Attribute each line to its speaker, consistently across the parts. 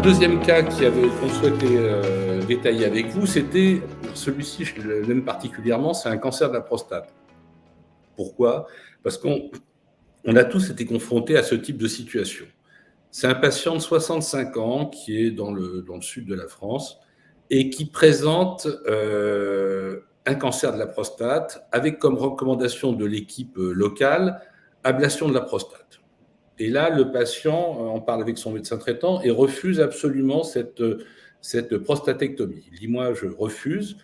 Speaker 1: deuxième cas qu'on souhaitait détailler avec vous, c'était celui-ci, je l'aime particulièrement, c'est un cancer de la prostate. Pourquoi ? Parce qu'on a tous été confrontés à ce type de situation. C'est un patient de 65 ans qui est dans le sud de la France et qui présente un cancer de la prostate avec comme recommandation de l'équipe locale ablation de la prostate. Et là, le patient en parle avec son médecin traitant et refuse absolument cette prostatectomie. Il dit, moi, je refuse.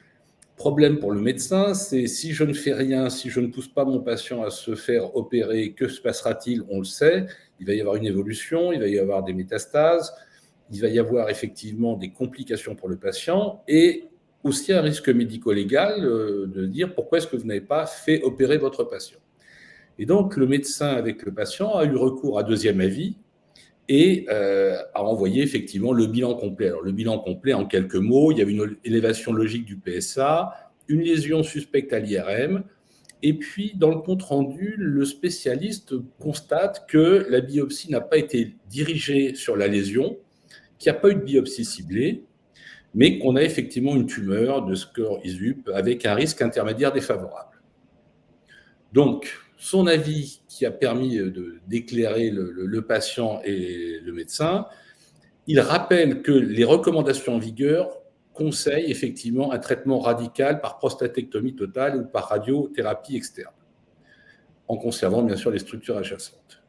Speaker 1: Problème pour le médecin, c'est si je ne fais rien, si je ne pousse pas mon patient à se faire opérer, que se passera-t-il ? On le sait, il va y avoir une évolution, il va y avoir des métastases, il va y avoir effectivement des complications pour le patient et aussi un risque médico-légal de dire pourquoi est-ce que vous n'avez pas fait opérer votre patient ? Et donc, le médecin avec le patient a eu recours à deuxième avis et a envoyé effectivement le bilan complet. Alors, le bilan complet, en quelques mots, il y avait une élévation logique du PSA, une lésion suspecte à l'IRM, et puis, dans le compte-rendu, le spécialiste constate que la biopsie n'a pas été dirigée sur la lésion, qu'il n'y a pas eu de biopsie ciblée, mais qu'on a effectivement une tumeur de score ISUP avec un risque intermédiaire défavorable. Donc, son avis qui a permis d'éclairer le patient et le médecin, il rappelle que les recommandations en vigueur conseillent effectivement un traitement radical par prostatectomie totale ou par radiothérapie externe, en conservant bien sûr les structures adjacentes.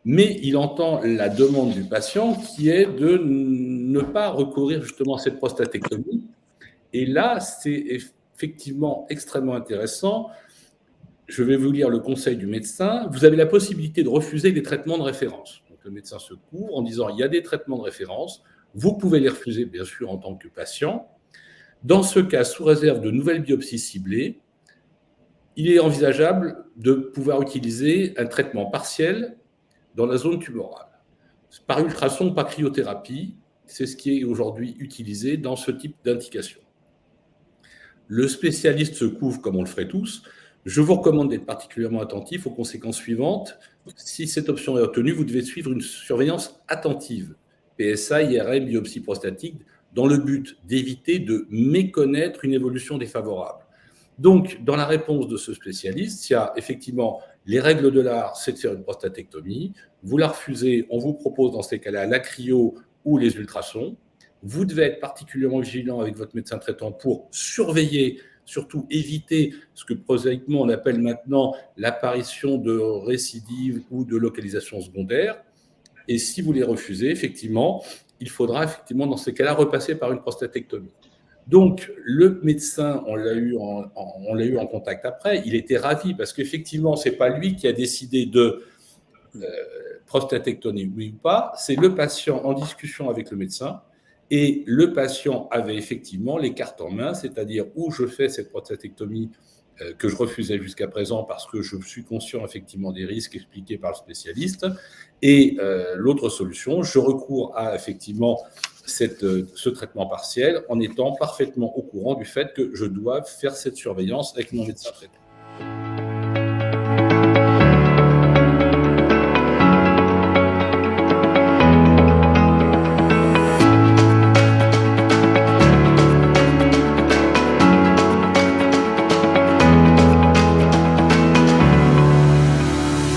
Speaker 1: Mais il entend la demande du patient qui est de ne pas recourir justement à cette prostatectomie. Et là, c'est effectivement extrêmement intéressant. Je vais vous lire le conseil du médecin. Vous avez la possibilité de refuser les traitements de référence. Donc, le médecin se couvre en disant il y a des traitements de référence. Vous pouvez les refuser, bien sûr, en tant que patient. Dans ce cas, sous réserve de nouvelles biopsies ciblées, il est envisageable de pouvoir utiliser un traitement partiel dans la zone tumorale. Par ultrason, par cryothérapie, c'est ce qui est aujourd'hui utilisé dans ce type d'indication. Le spécialiste se couvre comme on le ferait tous. Je vous recommande d'être particulièrement attentif aux conséquences suivantes. Si cette option est obtenue, vous devez suivre une surveillance attentive, PSA, IRM, biopsie prostatique, dans le but d'éviter de méconnaître une évolution défavorable. Donc, dans la réponse de ce spécialiste, il y a effectivement les règles de l'art, c'est de faire une prostatectomie. Vous la refusez, on vous propose dans ces cas-là la cryo ou les ultrasons. Vous devez être particulièrement vigilant avec votre médecin traitant pour surveiller, surtout éviter ce que prosaïquement on appelle maintenant l'apparition de récidives ou de localisation secondaire. Et si vous les refusez, effectivement, il faudra effectivement dans ces cas-là repasser par une prostatectomie. Donc, le médecin, on l'a eu en contact après, il était ravi parce qu'effectivement, ce n'est pas lui qui a décidé de prostatectomie oui ou pas, c'est le patient en discussion avec le médecin. Et le patient avait effectivement les cartes en main, c'est-à-dire où je fais cette prostatectomie que je refusais jusqu'à présent parce que je suis conscient effectivement des risques expliqués par le spécialiste. Et l'autre solution, je recours à effectivement ce traitement partiel en étant parfaitement au courant du fait que je dois faire cette surveillance avec mon médecin traitant.